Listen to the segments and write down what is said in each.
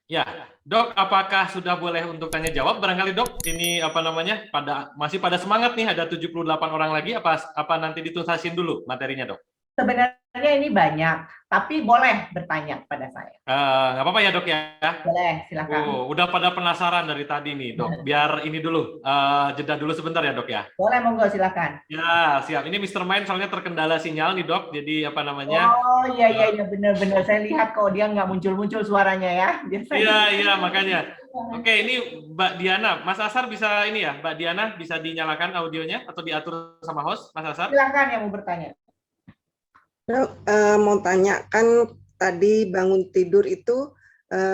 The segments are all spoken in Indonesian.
Ya, Dok, apakah sudah boleh untuk tanya jawab? Barangkali Dok, ini apa namanya? Masih pada semangat nih, ada 78 orang lagi, apa nanti dituntasin dulu materinya, Dok? Sebenarnya ini banyak, tapi boleh bertanya pada saya. Nggak apa-apa ya, Dok ya? Boleh, silakan. Udah pada penasaran dari tadi nih, Dok. Biar ini dulu, jeda dulu sebentar ya, Dok ya. Boleh, monggo, silakan. Ya, siap. Ini Mister Mind soalnya terkendala sinyal nih, Dok. Jadi apa namanya? Oh iya iya eh, iya benar-benar saya lihat kok dia nggak muncul-muncul suaranya ya. Iya, Biasanya. iya, makanya. Oke, ini Mbak Diana. Mas Asar bisa ini ya, Mbak Diana bisa dinyalakan audionya atau diatur sama host, Mas Asar? Silakan yang mau bertanya. Dok, mau tanya kan tadi bangun tidur itu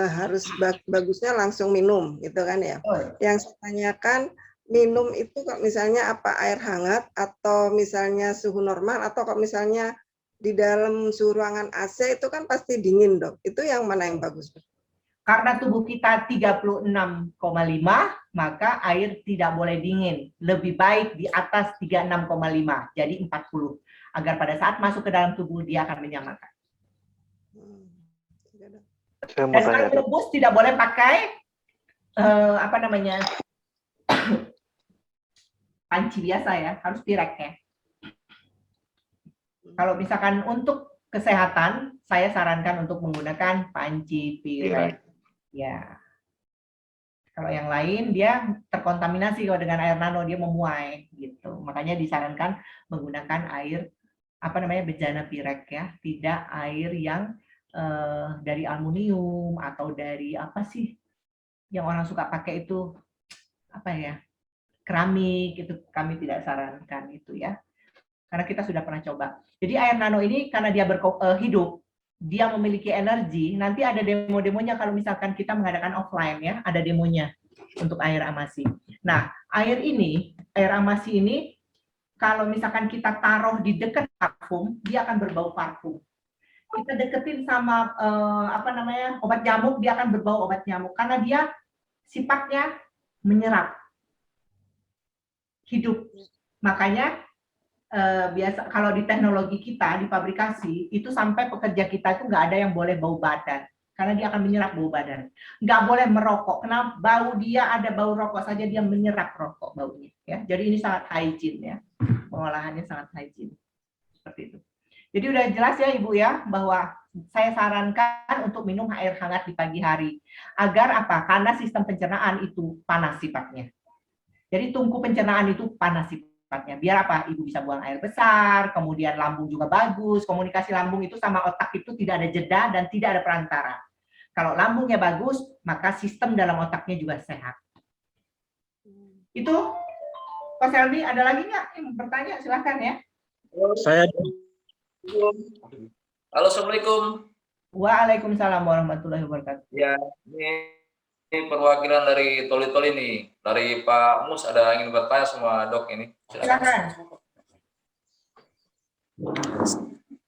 harus bagusnya langsung minum gitu kan ya. Oh, Yang saya tanyakan minum itu kok misalnya apa air hangat atau misalnya suhu normal atau kok misalnya di dalam suhu ruangan AC itu kan pasti dingin, Dok. Itu yang mana yang bagus? karena tubuh kita 36,5, maka air tidak boleh dingin. Lebih baik di atas 36,5, jadi 40. Agar pada saat masuk ke dalam tubuh dia akan menyamakan. Saya mau Dan tanya, kalau Dok. rebus tidak boleh pakai apa namanya panci biasa ya, harus direk ya. Kalau misalkan untuk kesehatan, saya sarankan untuk menggunakan panci pirek. Ya. Kalau yang lain dia terkontaminasi kalau dengan air nano dia memuai gitu. Makanya disarankan menggunakan air apa namanya bejana pirek ya, tidak air yang dari aluminium atau dari apa sih yang orang suka pakai itu apa ya keramik itu kami tidak sarankan itu ya karena kita sudah pernah coba. Jadi air nano ini karena dia hidup dia memiliki energi, nanti ada demo-demonya kalau misalkan kita mengadakan offline ya, ada demonya untuk air amasi. Nah, air amasi ini kalau misalkan kita taruh di dekat parfum, dia akan berbau parfum. Kita deketin sama apa namanya obat nyamuk, dia akan berbau obat nyamuk karena dia sifatnya menyerap hidup. Makanya biasa kalau di teknologi kita di pabrikasi itu sampai pekerja kita itu nggak ada yang boleh bau badan karena dia akan menyerap bau badan. Nggak boleh merokok karena bau dia ada bau rokok saja dia menyerap rokok baunya ya. Jadi ini sangat hygiene ya, pengolahannya sangat hygiene seperti itu. Jadi udah jelas ya Ibu ya bahwa saya sarankan untuk minum air hangat di pagi hari agar apa? Karena sistem pencernaan itu panas sifatnya. Jadi tungku pencernaan itu panas sifatnya. Biar apa? Ibu bisa buang air besar, kemudian lambung juga bagus. Komunikasi lambung itu sama otak itu tidak ada jeda dan tidak ada perantara. Kalau lambungnya bagus, maka sistem dalam otaknya juga sehat. Itu, Pak Selby, ada lagi nggak yang bertanya? Silahkan ya. Saya Halo, Assalamualaikum. Waalaikumsalam warahmatullahi wabarakatuh. Ya, ini perwakilan dari Toli-Toli nih. Dari Pak Mus ada ingin bertanya sama Dok ini. Silakan.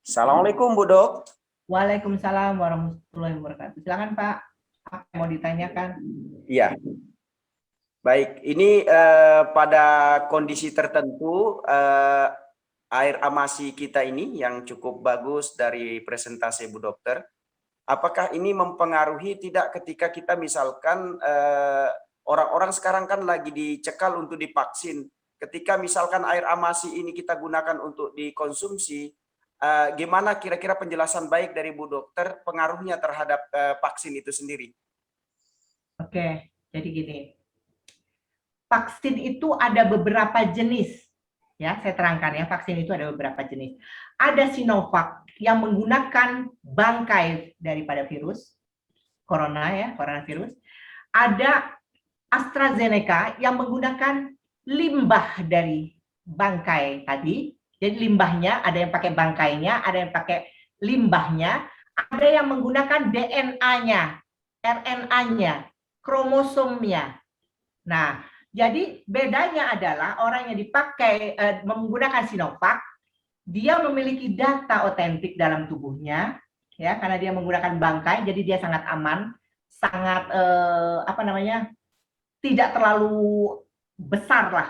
Assalamualaikum Bu Dok. Waalaikumsalam warahmatullahi wabarakatuh. Silakan Pak, apa yang mau ditanyakan? Iya. Baik, ini pada kondisi tertentu air amasi kita ini yang cukup bagus dari presentasi Bu Dokter. Apakah ini mempengaruhi tidak ketika kita misalkan orang-orang sekarang kan lagi dicekal untuk divaksin. Ketika misalkan air amasi ini kita gunakan untuk dikonsumsi, gimana kira-kira penjelasan baik dari Bu Dokter pengaruhnya terhadap vaksin itu sendiri? Oke, jadi gini. Vaksin itu ada beberapa jenis. Ya, saya terangkan ya, vaksin itu ada beberapa jenis. Ada Sinovac yang menggunakan bangkai daripada virus corona ya, coronavirus. Ada AstraZeneca yang menggunakan limbah dari bangkai tadi. Jadi limbahnya ada yang pakai bangkainya, ada yang pakai limbahnya, ada yang menggunakan DNA-nya, RNA-nya, kromosomnya. Nah, jadi bedanya adalah orang yang dipakai menggunakan Sinovac, dia memiliki data otentik dalam tubuhnya, ya karena dia menggunakan bangkai, jadi dia sangat aman, sangat apa namanya, tidak terlalu besar lah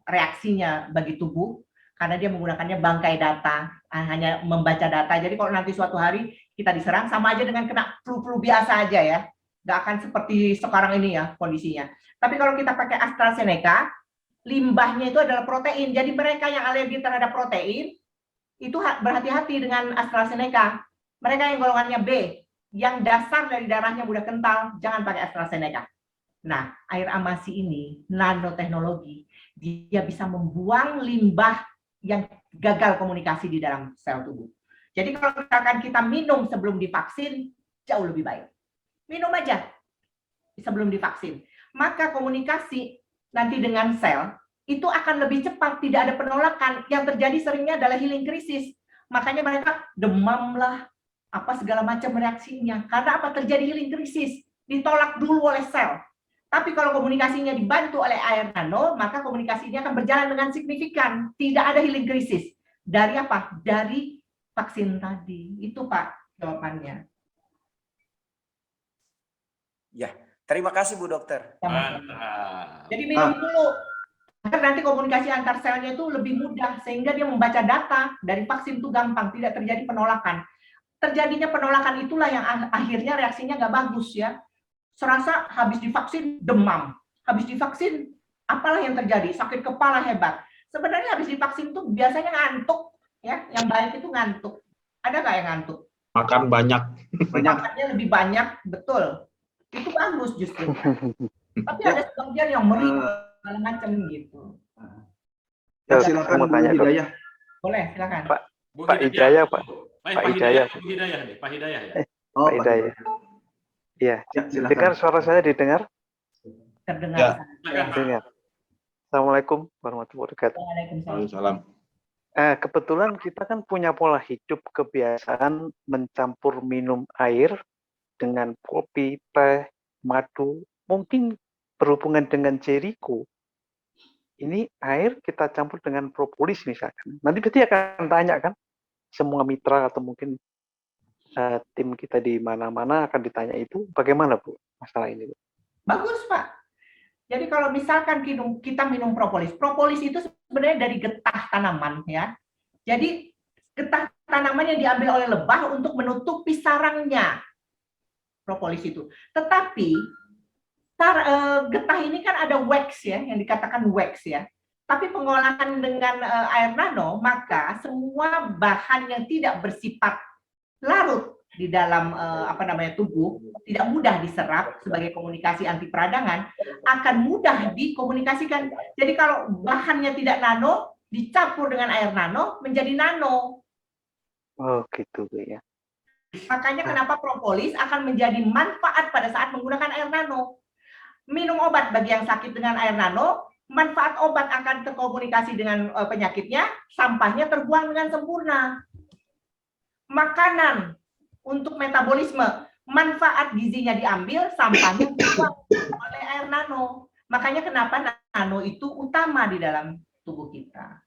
reaksinya bagi tubuh, karena dia menggunakannya bangkai data, hanya membaca data. Jadi kalau nanti suatu hari kita diserang, sama aja dengan kena flu-flu biasa aja ya. nggak akan seperti sekarang ini ya kondisinya. Tapi kalau kita pakai AstraZeneca, limbahnya itu adalah protein. Jadi mereka yang alergi terhadap protein itu berhati-hati dengan AstraZeneca. Mereka yang golongannya B, yang dasar dari darahnya mudah kental, jangan pakai AstraZeneca. Nah, air amasi ini nanoteknologi, dia bisa membuang limbah yang gagal komunikasi di dalam sel tubuh. Jadi kalau misalkan kita minum sebelum divaksin, jauh lebih baik. Minum aja sebelum divaksin. Maka komunikasi nanti dengan sel itu akan lebih cepat, tidak ada penolakan. Yang terjadi seringnya adalah healing krisis. Makanya mereka demam lah, apa segala macam reaksinya. Karena apa? Terjadi healing krisis, ditolak dulu oleh sel. Tapi kalau komunikasinya dibantu oleh air nano, maka komunikasinya akan berjalan dengan signifikan. Tidak ada healing krisis. Dari apa? Dari vaksin tadi. Itu Pak jawabannya. Ya, terima kasih Bu Dokter. Mantap. Jadi minum dulu. Karena nanti komunikasi antar selnya itu lebih mudah. Sehingga dia membaca data dari vaksin itu gampang. Tidak terjadi penolakan. Terjadinya penolakan itulah yang akhirnya reaksinya nggak bagus ya. Serasa habis divaksin demam, habis divaksin apalah yang terjadi, sakit kepala hebat. Sebenarnya habis divaksin tuh biasanya ngantuk, ya. Yang baik itu ngantuk. Ada nggak yang ngantuk? Makan banyak. Makannya lebih banyak, betul. Itu bagus justru. Tapi ada sebagian yang mering, segala macam gitu. Ya, silakan Bu Hidayah. Boleh, silakan. Pak Hidayah, Pak. Pak Hidayah. Pak Hidayah nih, Pak Hidayah ya. Pak Hidayah. Iya, silakan. dengar suara saya didengar? Terdengar. Ya. Dengar. Assalamualaikum warahmatullahi wabarakatuh. Waalaikumsalam. Kebetulan kita kan punya pola hidup kebiasaan mencampur minum air dengan kopi, teh, madu, mungkin berhubungan dengan jericho. Ini air kita campur dengan propolis misalkan. Nanti pasti akan tanya kan, semua mitra atau mungkin tim kita di mana-mana akan ditanya itu bagaimana Bu masalah ini Bu? Bagus Pak. Jadi kalau misalkan kita minum propolis, propolis itu sebenarnya dari getah tanaman ya. Jadi getah tanaman yang diambil oleh lebah untuk menutupi sarangnya propolis itu. Tetapi getah ini kan ada wax ya, yang dikatakan wax ya. Tapi pengolahan dengan air nano, maka semua bahan yang tidak bersifat larut di dalam tubuh, tidak mudah diserap sebagai komunikasi anti peradangan, akan mudah dikomunikasikan. Jadi kalau bahannya tidak nano, dicampur dengan air nano menjadi nano. Oh gitu Bu ya. Makanya kenapa propolis akan menjadi manfaat pada saat menggunakan air nano. Minum obat bagi yang sakit dengan air nano, manfaat obat akan terkomunikasi dengan penyakitnya, sampahnya terbuang dengan sempurna. Makanan untuk metabolisme, manfaat gizinya diambil, sampahnya dibuang oleh air nano. Makanya kenapa nano itu utama di dalam tubuh kita.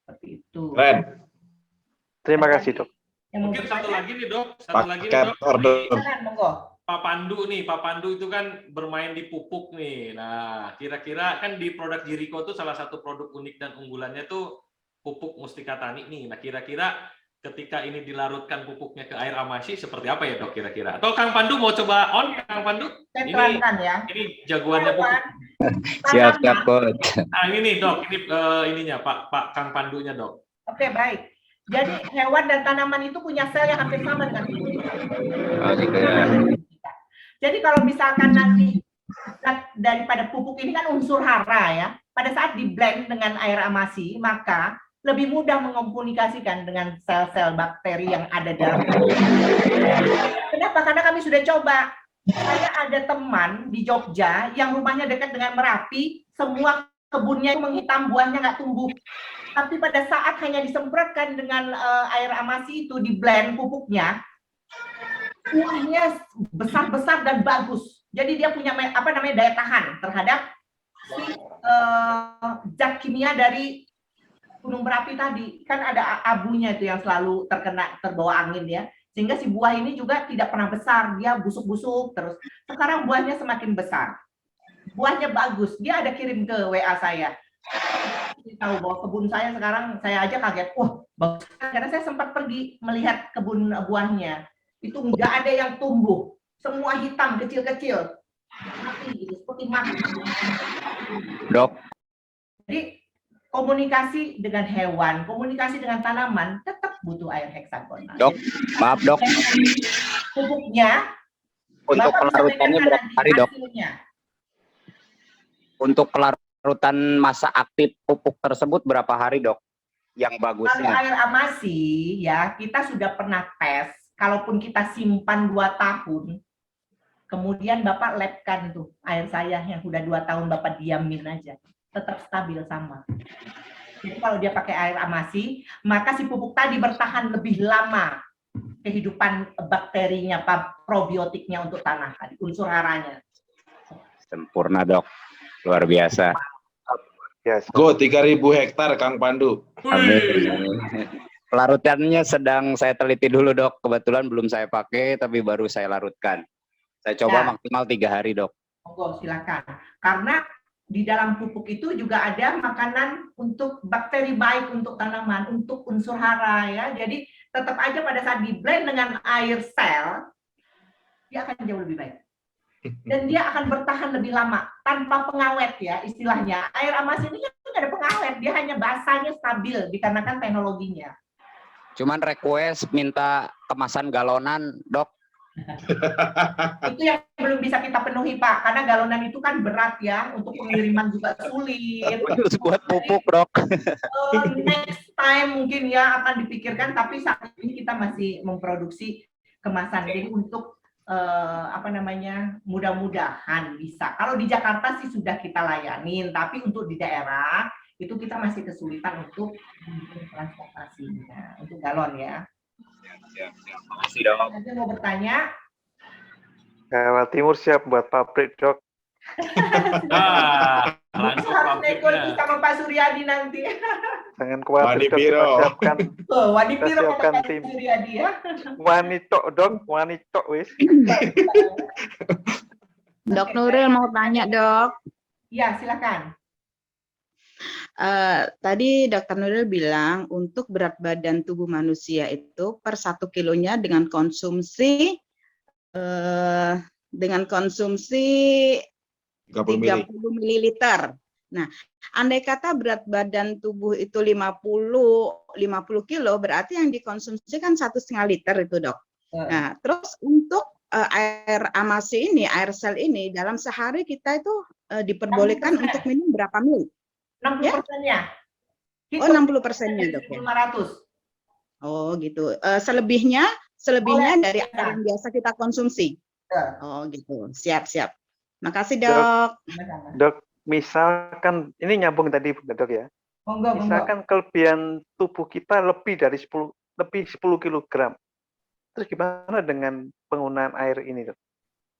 Seperti itu. Keren. Terima kasih Dok. Mungkin satu lagi nih Dok, satu lagi nih Dok. Silakan, monggo. Pak Pandu itu kan bermain di pupuk nih. Nah, kira-kira kan di produk Jericho tuh salah satu produk unik dan unggulannya tuh pupuk Mustika Tani nih. Nah, kira-kira ketika ini dilarutkan pupuknya ke air amasi seperti apa ya Dok kira-kira? Atau Kang Pandu mau coba on, Kang Pandu? Saya terangkan ya. Ini jagoannya pupuk. Siap, Coach. Nah, ini nih Dok, ini ininya Pak Kang Pandunya Dok. Oke, baik. Jadi hewan dan tanaman itu punya sel yang hampir sama dengan tubuh kita. Oh, gitu ya. Jadi kalau misalkan nanti daripada pupuk ini kan unsur hara ya, pada saat di blend dengan air amasi, maka lebih mudah mengkomunikasikan dengan sel-sel bakteri yang ada dalam tubuh. Kenapa? Karena kami sudah coba. Saya ada teman di Jogja yang rumahnya dekat dengan Merapi, semua kebunnya itu menghitam, buahnya nggak tumbuh. Tapi pada saat hanya disemprotkan dengan air amasi itu, di blend pupuknya, buahnya besar-besar dan bagus. Jadi dia punya daya tahan terhadap zat kimia dari Gunung Merapi tadi. Kan ada abunya itu yang selalu terbawa angin ya. Sehingga si buah ini juga tidak pernah besar, dia busuk-busuk terus. Sekarang buahnya semakin besar. Buahnya bagus. Dia ada kirim ke WA saya. Tahu bahwa kebun saya sekarang, saya aja kaget. Wah, bagus. Karena saya sempat pergi melihat kebun buahnya. Itu nggak ada yang tumbuh semua hitam kecil-kecil, mati gitu, seperti mati. Dok, Jadi komunikasi dengan hewan, komunikasi dengan tanaman tetap butuh air heksagonal. Dok, maaf dok, Pupuknya untuk Bapak bisa pelarutannya bedakan berapa nanti hari dok? hasilnya. Untuk pelarutan masa aktif pupuk tersebut berapa hari dok? Yang Kalau bagusnya. air amasi ya kita sudah pernah tes, kalaupun kita simpan 2 tahun, kemudian Bapak labkan tuh air saya yang sudah 2 tahun Bapak diamin aja, tetap stabil sama. Jadi kalau dia pakai air amasi, maka si pupuk tadi bertahan lebih lama kehidupan bakterinya, probiotiknya untuk tanah tadi, unsur haranya. Sempurna dok, luar biasa. Yes. Go 3.000 hektar Kang Pandu. Amin. Pelarutannya sedang saya teliti dulu dok. Kebetulan belum saya pakai, tapi baru saya larutkan. Saya coba Ya. maksimal 3 hari dok. Monggo silakan. Karena di dalam pupuk itu juga ada makanan untuk bakteri baik untuk tanaman, untuk unsur hara ya. Jadi tetap aja pada saat di blend dengan air sel, dia akan jauh lebih baik. Dan dia akan bertahan lebih lama tanpa pengawet ya istilahnya. Air amasi ini kan nggak ada pengawet, dia hanya basahnya stabil dikarenakan teknologinya. Cuman request minta kemasan galonan dok. Itu yang belum bisa kita penuhi Pak, karena galonan itu kan berat ya, untuk pengiriman juga sulit. Khusus buat pupuk dok. Next time mungkin ya akan dipikirkan, tapi saat ini kita masih memproduksi kemasan. Jadi untuk mudah-mudahan bisa. Kalau di Jakarta sih sudah kita layanin, tapi untuk di daerah itu kita masih kesulitan untuk transportasinya, untuk galon ya. Siap. Makasih dok. Nanti mau bertanya? Jawa Timur siap buat pabrik dok. Langsung Harus negosiasi pabriknya. sama Pak Suryadi nanti. Jangan khawatir dok, Wanipiro. kita siapkan. Wadipiro Kita siapkan kata tim. Pak Suryadi ya. Wanito dok, wanito wis. Dok Nuril mau tanya dok. Ya silakan. Tadi Dokter Nuril bilang untuk berat badan tubuh manusia itu per 1 kilonya dengan konsumsi 30 mili. 30 mililiter. Nah, andai kata berat badan tubuh itu 50 kilo, berarti yang dikonsumsi kan 1,5 liter itu dok. Nah, terus untuk air amasi ini, air sel ini, dalam sehari kita itu diperbolehkan 60%. untuk minum berapa mili? 60%-nya. Oh, 60%-nya dok ya. 500. Oh gitu. Selebihnya dari air yang biasa kita konsumsi. Oh gitu. Siap. Makasih dok. Dok, misalkan ini nyambung tadi dok ya. Monggo. Misalkan kelebihan tubuh kita lebih 10 kg. Terus gimana dengan penggunaan air ini dok?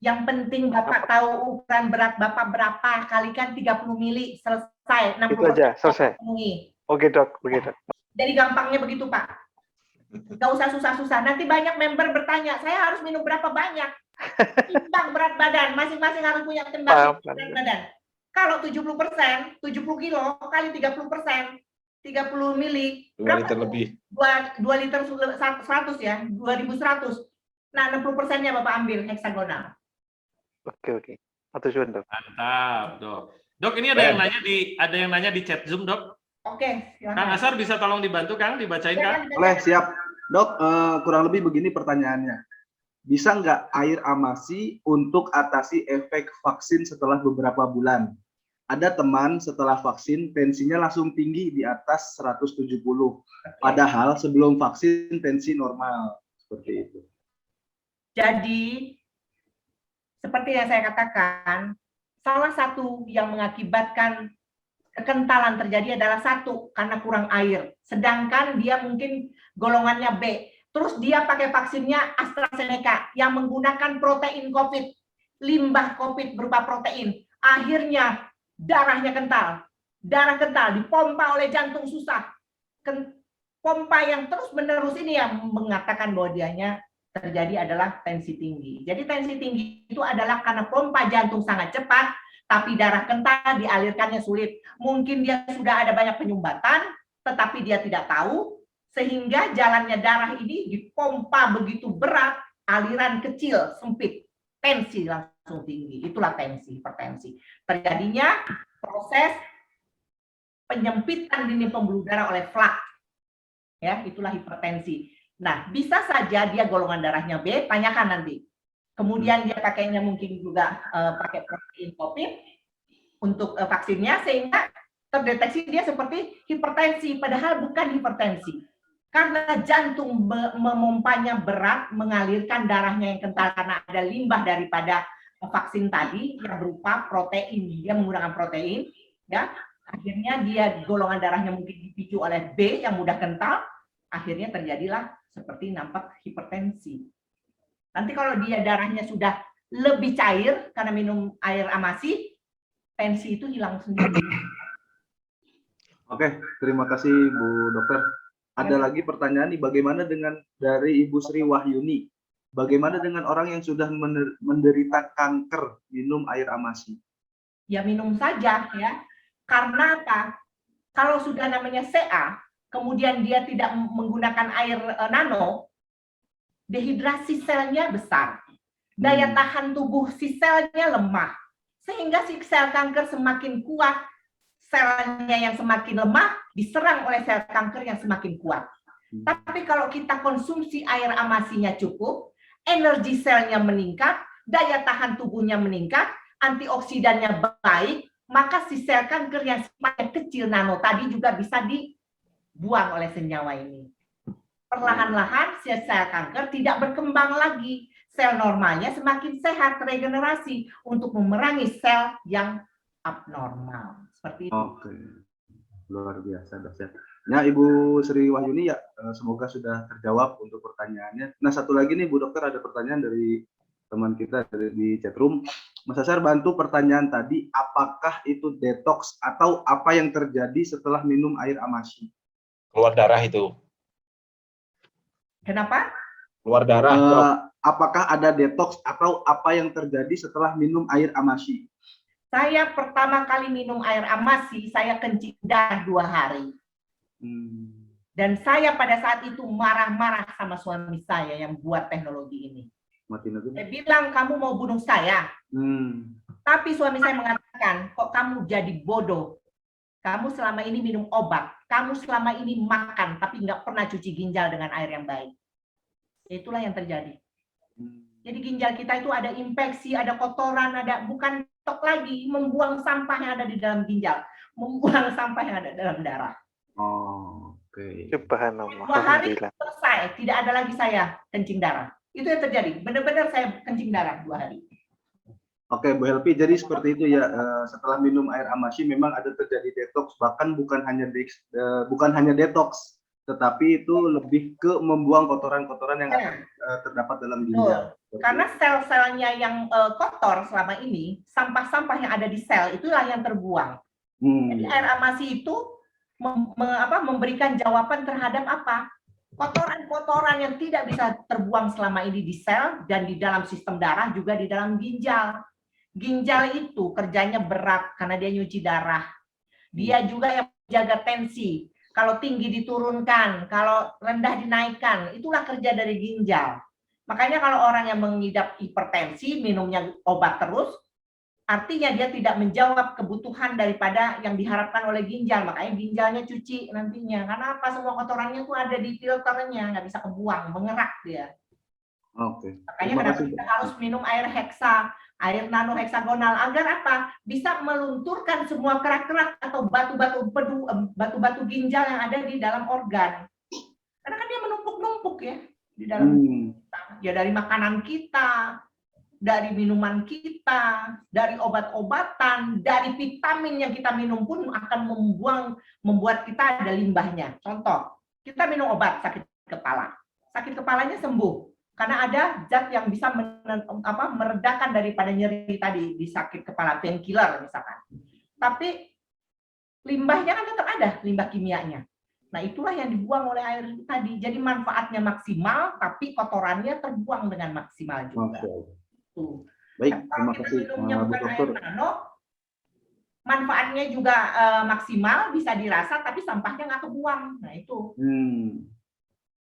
Yang penting Bapak tahu ukuran berat Bapak berapa, kalikan 30 mili, selesai. 60% Itu aja, selesai. penuhi. Oke dok, begitu. Jadi gampangnya begitu Pak. Nggak usah susah-susah. Nanti banyak member bertanya, saya harus minum berapa banyak? Timbang berat badan, masing-masing harus punya timbang berat badan. Kalau 70%, 70 kilo kali 30%, 30 mili, 2 liter lebih. 2 liter 100 ya, 2100. Nah, 60%-nya Bapak ambil heksagonal. Oke. Atur suwun dok. Mantap, Dok. Dok, ini ada yang nanya di chat Zoom, Dok. Oke, Kang silakan. Asar bisa tolong dibantu, Kang, dibacain, Kang? Boleh, siap. Dok, kurang lebih begini pertanyaannya. Bisa nggak air amasi untuk atasi efek vaksin setelah beberapa bulan? Ada teman setelah vaksin tensinya langsung tinggi di atas 170. Padahal sebelum vaksin tensi normal. Seperti itu. Jadi, seperti yang saya katakan, salah satu yang mengakibatkan kekentalan terjadi adalah satu, karena kurang air. Sedangkan dia mungkin golongannya B. Terus dia pakai vaksinnya AstraZeneca yang menggunakan protein COVID, limbah COVID berupa protein. Akhirnya darahnya kental. Darah kental, dipompa oleh jantung susah. Pompa yang terus-menerus ini yang mengatakan bahwa dianya terjadi adalah tensi tinggi. Jadi tensi tinggi itu adalah karena pompa jantung sangat cepat, tapi darah kental dialirkannya sulit. Mungkin dia sudah ada banyak penyumbatan, tetapi dia tidak tahu, sehingga jalannya darah ini dipompa begitu berat, aliran kecil, sempit. tensi langsung tinggi. Itulah tensi, hipertensi. Terjadinya proses penyempitan dinding pembuluh darah oleh flak. Ya, itulah hipertensi. Nah, bisa saja dia golongan darahnya B, tanyakan nanti. Kemudian dia pakainya mungkin juga pakai protein COVID untuk vaksinnya, sehingga terdeteksi dia seperti hipertensi, padahal bukan hipertensi. Karena jantung memompanya berat, mengalirkan darahnya yang kental karena ada limbah daripada vaksin tadi yang berupa protein. Dia menggunakan protein, ya. Akhirnya dia golongan darahnya mungkin dipicu oleh B yang mudah kental, akhirnya terjadilah seperti nampak hipertensi. Nanti kalau dia darahnya sudah lebih cair karena minum air amasi, tensi itu hilang sendiri. Oke, terima kasih Bu Dokter. Ada lagi pertanyaan nih, bagaimana dengan dari Ibu Sri Wahyuni? Bagaimana dengan orang yang sudah menderita kanker minum air amasi? Ya minum saja ya. Karena apa? Kalau sudah namanya CA, kemudian dia tidak menggunakan air nano, dehidrasi selnya besar. Daya tahan tubuh si selnya lemah. Sehingga si sel kanker semakin kuat, selnya yang semakin lemah diserang oleh sel kanker yang semakin kuat. Tapi kalau kita konsumsi air amasinya cukup, energi selnya meningkat, daya tahan tubuhnya meningkat, antioksidannya baik, maka si sel kanker yang semakin kecil nano tadi juga bisa dibuang oleh senyawa ini. Perlahan-lahan sel kanker tidak berkembang lagi. Sel normalnya semakin sehat, regenerasi untuk memerangi sel yang abnormal. Seperti itu. Oke, luar biasa Dokter. Nah, Ibu Sri Wahyuni ya, semoga sudah terjawab untuk pertanyaannya. Nah, satu lagi nih Bu Dokter, ada pertanyaan dari teman kita di chatroom. Mas Asar, bantu pertanyaan tadi, apakah itu detox atau apa yang terjadi setelah minum air amasi? Keluar darah itu. Kenapa? Keluar darah. Apakah ada detox atau apa yang terjadi setelah minum air amasi? Saya pertama kali minum air amasi, saya kencing darah 2 hari. Dan saya pada saat itu marah-marah sama suami saya yang buat teknologi ini. Saya bilang, kamu mau bunuh saya. Tapi suami saya mengatakan, kok kamu jadi bodoh? Kamu selama ini minum obat, kamu selama ini makan, tapi nggak pernah cuci ginjal dengan air yang baik. Itulah yang terjadi. Jadi ginjal kita itu ada infeksi, ada kotoran, ada bukan tok lagi, membuang sampah yang ada di dalam ginjal, membuang sampah yang ada dalam darah. Oh, oke. Subhanallah. 2 hari selesai, tidak ada lagi saya kencing darah. Itu yang terjadi, benar-benar saya kencing darah 2 hari. Oke, Bu Helpi, jadi seperti itu ya. Setelah minum air amasi memang ada terjadi detox, bahkan bukan hanya detox, tetapi itu lebih ke membuang kotoran-kotoran yang terdapat dalam ginjal. Karena sel-selnya yang kotor selama ini, sampah-sampah yang ada di sel itulah yang terbuang. Jadi air amasi itu memberikan jawaban terhadap apa? Kotoran-kotoran yang tidak bisa terbuang selama ini di sel dan di dalam sistem darah, juga di dalam ginjal. Ginjal itu kerjanya berat karena dia nyuci darah. Dia juga yang menjaga tensi. Kalau tinggi diturunkan, kalau rendah dinaikkan, itulah kerja dari ginjal. Makanya kalau orang yang mengidap hipertensi, minumnya obat terus, artinya dia tidak menjawab kebutuhan daripada yang diharapkan oleh ginjal. Makanya ginjalnya cuci nantinya. Karena apa? Semua kotorannya itu ada di filternya, nggak bisa kebuang, mengerak dia. Oke. Makanya kenapa kita harus minum air heksa, air nano heksagonal, agar apa? Bisa melunturkan semua kerak-kerak atau batu-batu ginjal yang ada di dalam organ. Karena kan dia menumpuk-numpuk ya di dalam kita. Ya dari makanan kita, dari minuman kita, dari obat-obatan, dari vitamin yang kita minum pun akan membuat kita ada limbahnya. Contoh, kita minum obat sakit kepala. Sakit kepalanya sembuh. Karena ada zat yang bisa meredakan daripada nyeri tadi di sakit kepala, painkiller misalkan. Tapi limbahnya kan tetap ada, limbah kimianya. Nah itulah yang dibuang oleh air itu tadi. Jadi manfaatnya maksimal, tapi kotorannya terbuang dengan maksimal juga. Tuh. Baik, Kalau terima kita kasih minumnya Bu bukan Dokter. air nano, manfaatnya juga maksimal, bisa dirasa, tapi sampahnya nggak kebuang. Nah itu.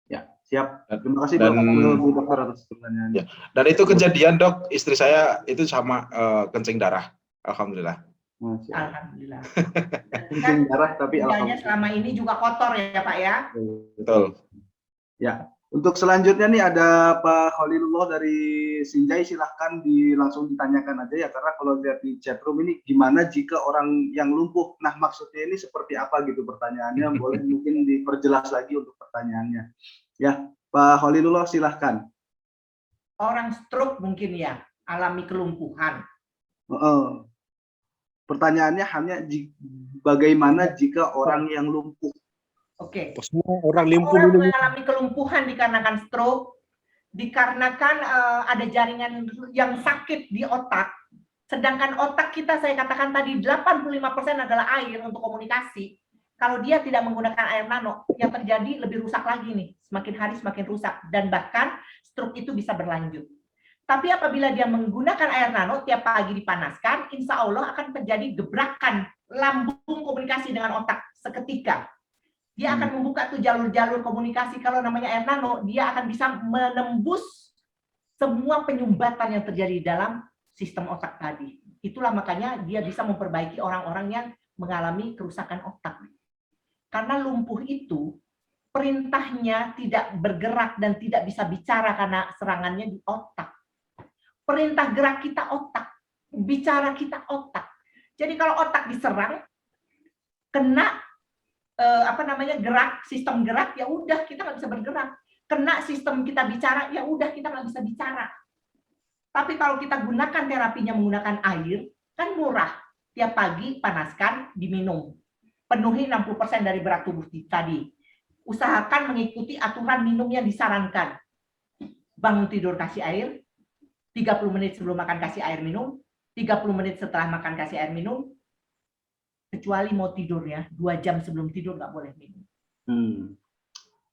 Ya, Siap. Terima kasih Dan- Bu Dokter atas pertanyaannya. Ya. Dan itu kejadian, Dok, istri saya itu sama kencing darah. Alhamdulillah. Masya Allah. Alhamdulillah. Kencing darah tapi Ginjalnya alhamdulillah. selama ini juga kotor ya Pak ya. Betul. Ya, untuk selanjutnya nih ada Pak Khalilullah dari Sinjai, silahkan langsung ditanyakan aja ya, karena kalau lihat di chat room ini gimana jika orang yang lumpuh, nah maksudnya ini seperti apa gitu pertanyaannya, boleh mungkin diperjelas lagi untuk pertanyaannya. Ya, Pak Khalilullah silahkan. Orang stroke mungkin ya, alami kelumpuhan. Pertanyaannya hanya bagaimana jika orang yang lumpuh. Oke. Orang Orang mengalami kelumpuhan dikarenakan stroke, dikarenakan ada jaringan yang sakit di otak. Sedangkan otak kita, saya katakan tadi, 85% adalah air untuk komunikasi. Kalau dia tidak menggunakan air nano, yang terjadi lebih rusak lagi nih. Semakin hari semakin rusak. Dan bahkan stroke itu bisa berlanjut. Tapi apabila dia menggunakan air nano, tiap pagi dipanaskan, insya Allah akan terjadi gebrakan lambung komunikasi dengan otak seketika. Dia akan membuka tuh jalur-jalur komunikasi. Kalau namanya air nano, dia akan bisa menembus semua penyumbatan yang terjadi dalam sistem otak tadi. Itulah makanya dia bisa memperbaiki orang-orang yang mengalami kerusakan otak. Karena lumpuh itu, perintahnya tidak bergerak dan tidak bisa bicara karena serangannya di otak. Perintah gerak kita otak, bicara kita otak. Jadi kalau otak diserang, kena gerak, sistem gerak, ya udah kita nggak bisa bergerak. Kena sistem kita bicara, ya udah kita nggak bisa bicara. Tapi kalau kita gunakan terapinya menggunakan air, kan murah. Tiap pagi panaskan, diminum. Penuhi 60% dari berat tubuh tadi. Usahakan mengikuti aturan minum yang disarankan. Bangun tidur kasih air, 30 menit sebelum makan kasih air minum, 30 menit setelah makan kasih air minum, kecuali mau tidur ya, 2 jam sebelum tidur nggak boleh minum.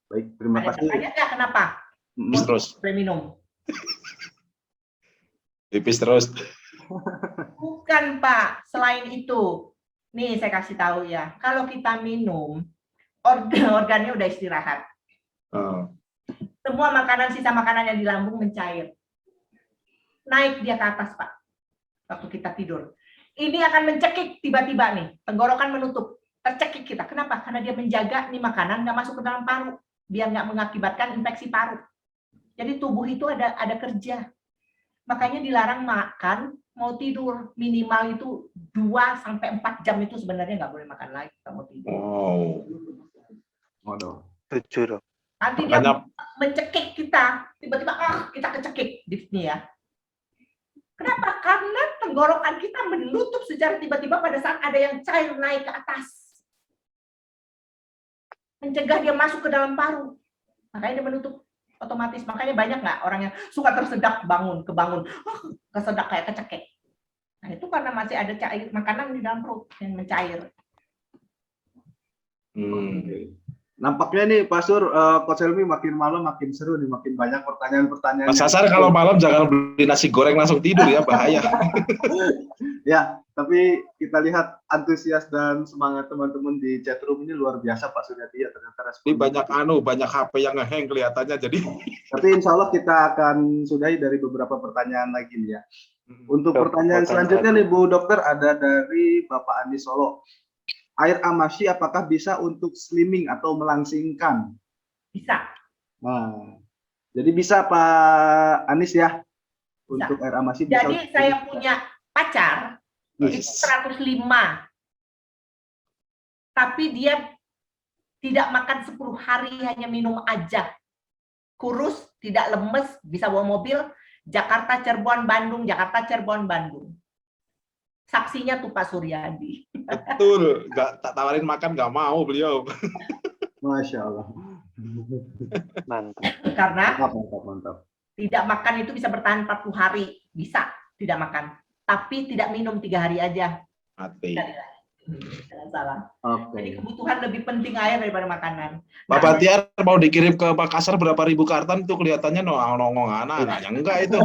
Baik, terima kasih. Tanya nggak kenapa? Terus. Boleh minum. Tipis terus. Bukan Pak, selain itu, nih saya kasih tahu ya, kalau kita minum, organnya udah istirahat. Semua makanan, sisa makanan yang di lambung mencair. Naik dia ke atas Pak, waktu kita tidur. Ini akan mencekik tiba-tiba nih, tenggorokan menutup, tercekik kita. Kenapa? Karena dia menjaga nih makanan nggak masuk ke dalam paru, biar nggak mengakibatkan infeksi paru. Jadi tubuh itu ada kerja. Makanya dilarang makan mau tidur, minimal itu 2-4 jam itu sebenarnya nggak boleh makan lagi kita mau tidur. Waduh. Jujur. Nanti dia mencekik kita, tiba-tiba kita kecekik di sini ya. Kenapa? Karena tenggorokan kita menutup secara tiba-tiba pada saat ada yang cair naik ke atas. Mencegah dia masuk ke dalam paru. Makanya dia menutup otomatis. Makanya banyak nggak orang yang suka tersedak kebangun, kesedak kayak kecekik. Nah itu karena masih ada cair makanan di dalam perut yang mencair. Nampaknya nih Pak Sur, Coach Helmi makin malam makin seru nih, makin banyak pertanyaan-pertanyaan. Mas Sasar kalau malam jangan beli nasi goreng langsung tidur ya, bahaya. Ya, tapi kita lihat antusias dan semangat teman-teman di chat room ini luar biasa Pak Suryadi ya, ternyata respon. Ini banyak HP yang ngeheng kelihatannya jadi. Tapi insya Allah kita akan sudahi dari beberapa pertanyaan lagi nih ya. Untuk pertanyaan selanjutnya nih Bu Dokter, ada dari Bapak Andi Solo. Air amasi apakah bisa untuk slimming atau melangsingkan? Bisa. Nah, jadi bisa Pak Anis ya, untuk air amasi. Jadi saya punya pacar itu 105, tapi dia tidak makan 10 hari, hanya minum aja. Kurus, tidak lemes, bisa bawa mobil, Jakarta, Cirebon, Bandung, Jakarta, Cirebon, Bandung. Saksinya tuh Pak Suryadi. Betul, nggak tak tawarin makan nggak mau beliau. Masya Allah. Mantap. Karena mantap. Tidak makan itu bisa bertahan 40 hari, bisa tidak makan. Tapi tidak minum 3 hari aja. Mati. Jangan salah. Okay. Jadi kebutuhan lebih penting air daripada makanan. Pak Batiar mau dikirim ke Makassar berapa ribu karton itu kelihatannya nongong anak-anaknya enggak itu.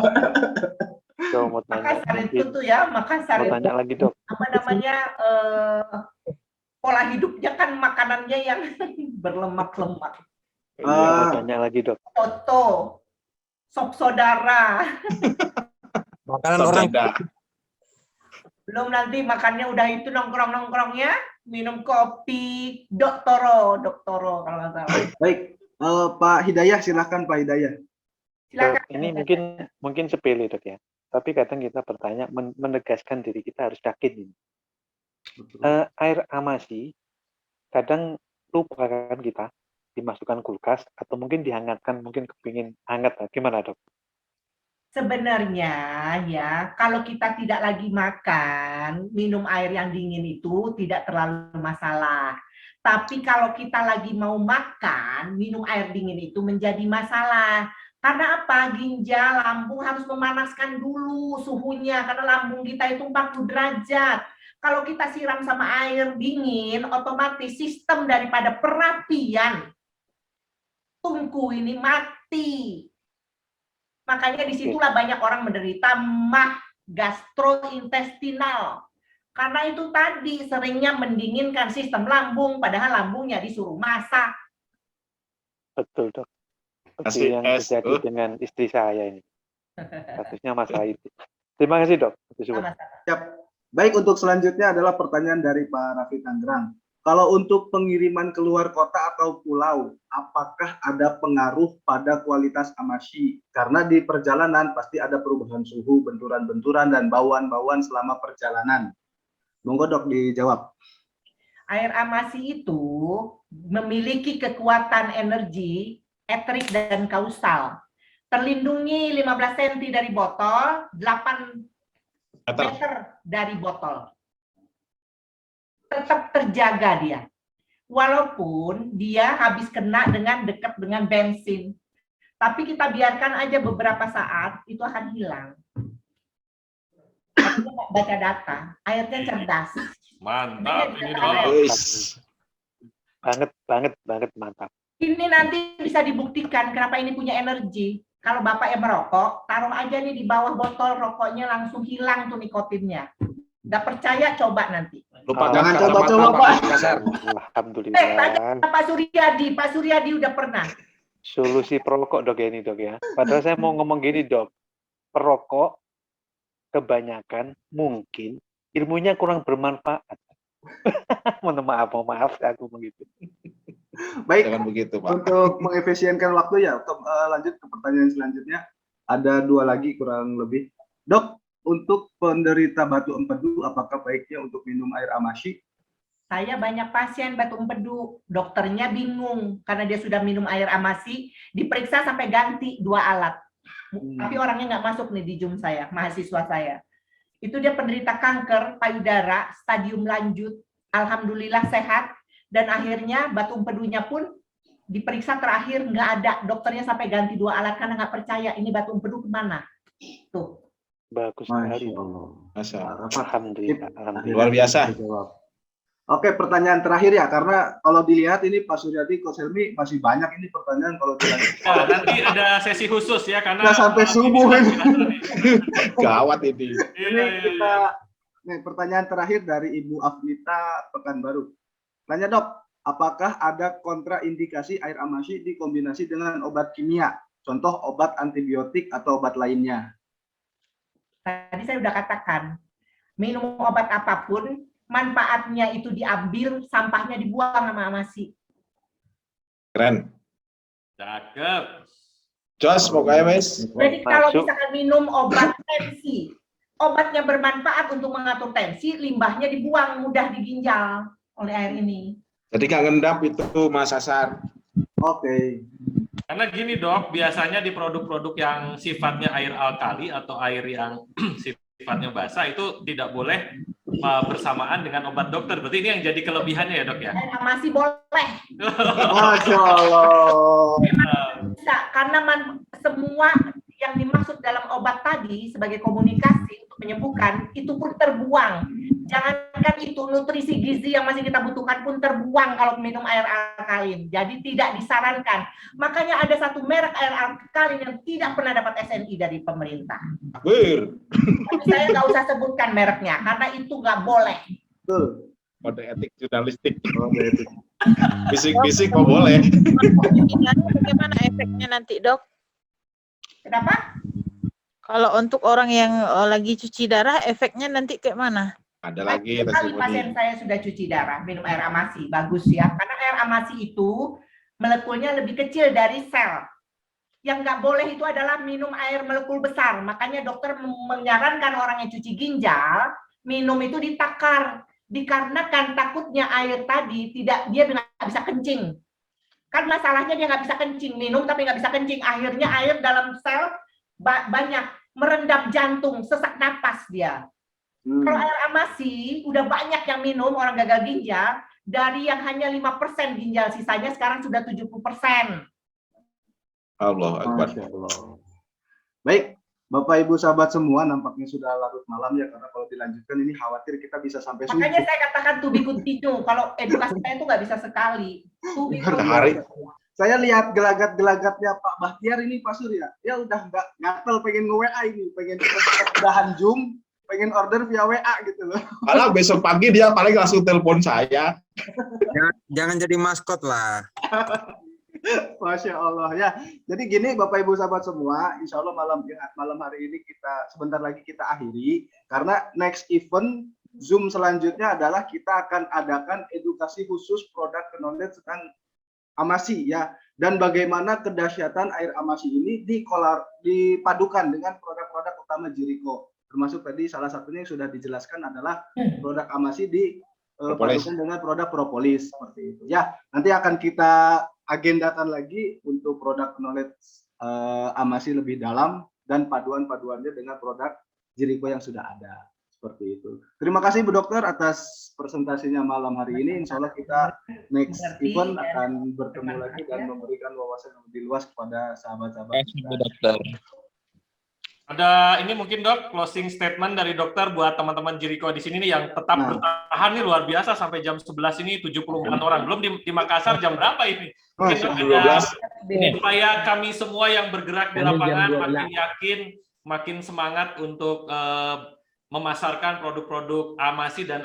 Makassar itu tuh ya, Makassar itu lagi, Dok. apa namanya pola hidupnya kan makanannya yang berlemak-lemak. Tanya lagi Dok. soto, sop saudara. Makanan Stop orang janda. Belum nanti makannya udah itu nongkrong-nongkrongnya, minum kopi, doktoro kalau nggak salah. Baik, Pak Hidayah, silakan Pak Hidayah. Silakan. Dok, ini mungkin sepele dok ya. Tapi kadang kita bertanya, menegaskan diri kita harus yakin ini. Air amasi kadang lupa kan kita dimasukkan kulkas atau mungkin dihangatkan, mungkin kepingin hangat. Gimana dok? Sebenarnya ya, kalau kita tidak lagi makan, minum air yang dingin itu tidak terlalu masalah. Tapi kalau kita lagi mau makan, minum air dingin itu menjadi masalah. Karena apa? Ginjal, lambung harus memanaskan dulu suhunya, karena lambung kita itu 40 derajat. Kalau kita siram sama air dingin, otomatis sistem daripada perapian tungku ini mati. Makanya disitulah banyak orang menderita MAH gastrointestinal. Karena itu tadi seringnya mendinginkan sistem lambung, padahal lambungnya disuruh masak. Betul dok. Kasih Seperti yang es, terjadi dengan istri saya ini. Kasusnya masalah itu. Terima kasih dok. Siap. Baik, untuk selanjutnya adalah pertanyaan dari Pak Raffi Tangerang. Kalau untuk pengiriman keluar kota atau pulau, apakah ada pengaruh pada kualitas amasi? Karena di perjalanan pasti ada perubahan suhu, benturan-benturan, dan bauan-bauan selama perjalanan. Monggo dok dijawab. Air amasi itu memiliki kekuatan energi etrik dan kausal. Terlindungi 15 cm dari botol, 8 meter dari botol. Tetap terjaga dia. Walaupun dia habis kena dengan dekat dengan bensin. Tapi kita biarkan aja beberapa saat, itu akan hilang. Tapi baca data, airnya cerdas. Mantap ini Banget mantap. Ini nanti bisa dibuktikan kenapa ini punya energi. Kalau Bapak yang merokok, taruh aja nih di bawah botol rokoknya, langsung hilang tuh nikotinnya. Nggak percaya, coba nanti. Lupa Jangan coba-coba Pak. Alhamdulillah. Pak Suryadi udah pernah. Solusi perokok dok ya ini dok ya. Padahal saya mau ngomong gini dok. Perokok kebanyakan mungkin ilmunya kurang bermanfaat. Mohon maaf aku begitu. Baik, Jangan begitu Pak. untuk mengefisienkan waktu ya, untuk lanjut ke pertanyaan selanjutnya. Ada 2 lagi kurang lebih. Dok, untuk penderita batu empedu, apakah baiknya untuk minum air amasi? Saya banyak pasien batu empedu, dokternya bingung karena dia sudah minum air amasi, diperiksa sampai ganti 2 alat. Tapi orangnya nggak masuk nih di Zoom saya, mahasiswa saya. Itu dia penderita kanker payudara, stadium lanjut, alhamdulillah sehat, dan akhirnya batu empedunya pun diperiksa terakhir nggak ada, dokternya sampai ganti 2 alat karena nggak percaya ini batu empedu kemana. Tuh. Bagus sekali. Alhamdulillah. Luar biasa. Oke, pertanyaan terakhir ya, karena kalau dilihat ini Pak Suryadi, Coach Helmi masih banyak ini pertanyaan kalau dilanjut. nanti ada sesi khusus ya karena Nggak sampai subuh ini. Gawat ini. Nih, pertanyaan terakhir dari Ibu Afnita Pekanbaru. Tanya dok, apakah ada kontraindikasi air amasi dikombinasi dengan obat kimia? Contoh obat antibiotik atau obat lainnya. Tadi saya udah katakan, minum obat apapun, manfaatnya itu diambil, sampahnya dibuang sama amasi. Keren. Cakep. Jos, pokoknya wes. Jadi kalau misalkan minum obat tensi, obatnya bermanfaat untuk mengatur tensi, limbahnya dibuang mudah di ginjal oleh air ini. Jadi nggak ngendap itu Mas Asar. Oke. Karena gini dok, biasanya di produk-produk yang sifatnya air alkali atau air yang sifatnya basah itu tidak boleh bersamaan dengan obat dokter. Berarti ini yang jadi kelebihannya ya dok ya? Masih boleh. Masya Allah. Bisa, karena semua yang dimaksud dalam obat tadi sebagai komunikasi untuk menyembuhkan itu pun terbuang. Jangankan itu, nutrisi gizi yang masih kita butuhkan pun terbuang kalau minum air alkalin. Jadi tidak disarankan. Makanya ada satu merek air alkalin yang tidak pernah dapat SNI dari pemerintah. Tapi saya nggak usah sebutkan mereknya karena itu nggak boleh. Betul. Kode etik jurnalistik. Bisik-bisik kok boleh. Bagaimana efeknya nanti, Dok? Kenapa? Kalau untuk orang yang lagi cuci darah, efeknya nanti kayak mana? Ada lagi Kali pasien saya sudah cuci darah, minum air amasi, bagus ya. Karena air amasi itu molekulnya lebih kecil dari sel. Yang nggak boleh itu adalah minum air molekul besar. Makanya dokter menyarankan orang yang cuci ginjal, minum itu ditakar. Dikarenakan takutnya air tadi dia nggak bisa kencing. Kan masalahnya dia nggak bisa kencing, minum tapi nggak bisa kencing. Akhirnya air dalam sel banyak, merendam jantung, sesak napas dia. Kalau air amasi, udah banyak yang minum orang gagal ginjal, dari yang hanya 5% ginjal sisanya sekarang sudah 70%. Allah Akbar. Masya Allah. Baik, Bapak Ibu sahabat semua, nampaknya sudah larut malam ya, karena kalau dilanjutkan ini khawatir kita bisa sampai subuh. Makanya saya katakan to be continue. Kalau edukasi saya itu nggak bisa sekali. To be continue. Saya lihat gelagat-gelagatnya Pak Bahtiar ini Pak Surya, ya udah nggak gatel pengen nge-WA ini, pengen udahan Zoom, pengen order via WA gitu loh. Malah besok pagi dia paling langsung telepon saya. Jangan jadi maskot lah. Masya Allah ya. Jadi gini Bapak Ibu sahabat semua, insya Allah malam hari ini sebentar lagi kita akhiri, karena next event Zoom selanjutnya adalah kita akan adakan edukasi khusus produk knowledge tentang amasi ya, dan bagaimana kedahsyatan air amasi ini dipadukan dengan produk-produk utama Jericho, termasuk tadi salah satunya yang sudah dijelaskan adalah produk amasi dipadukan dengan produk propolis seperti itu ya. Nanti akan kita agendakan lagi untuk produk knowledge amasi lebih dalam dan paduan-paduannya dengan produk Jericho yang sudah ada. Seperti itu. Terima kasih Bu Dokter atas presentasinya malam hari ini. Insya Allah kita next event akan bertemu lagi dan memberikan wawasan yang lebih luas kepada sahabat-sahabat kita. Ada ini mungkin Dok, closing statement dari dokter buat teman-teman Jericho di sini nih yang tetap bertahan nih luar biasa sampai jam 11 ini 74 orang. Belum di Makassar jam berapa ini? Mungkin ada supaya kami semua yang bergerak di lapangan makin yakin, makin semangat untuk memasarkan produk-produk amasi dan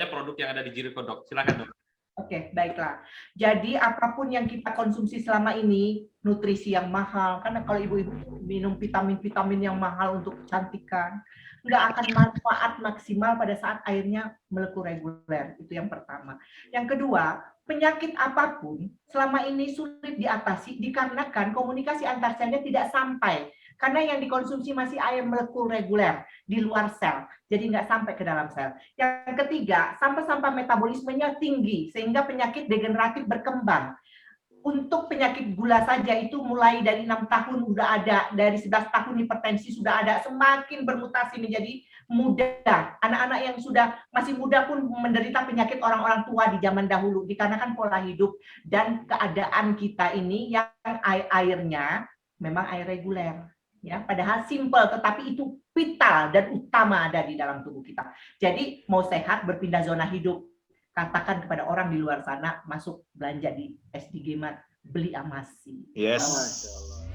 produk yang ada di Jericho, Dok. Silakan, Dok. Oke, baiklah. Jadi apapun yang kita konsumsi selama ini, nutrisi yang mahal, karena kalau ibu-ibu minum vitamin-vitamin yang mahal untuk kecantikan, nggak akan manfaat maksimal pada saat airnya melekul reguler. Itu yang pertama. Yang kedua, penyakit apapun selama ini sulit diatasi dikarenakan komunikasi antar selnya tidak sampai. Karena yang dikonsumsi masih air molekul reguler di luar sel, jadi nggak sampai ke dalam sel. Yang ketiga, sampah-sampah metabolismenya tinggi sehingga penyakit degeneratif berkembang. Untuk penyakit gula saja itu mulai dari 6 tahun udah ada, dari 11 tahun hipertensi sudah ada, semakin bermutasi menjadi muda. Anak-anak yang sudah masih muda pun menderita penyakit orang-orang tua di zaman dahulu dikarenakan pola hidup dan keadaan kita ini yang airnya memang air reguler. Ya, padahal simpel, tetapi itu vital dan utama ada di dalam tubuh kita. Jadi mau sehat berpindah zona hidup. Katakan kepada orang di luar sana masuk belanja di SDG Mart, beli amasi. Yes. Masya Allah.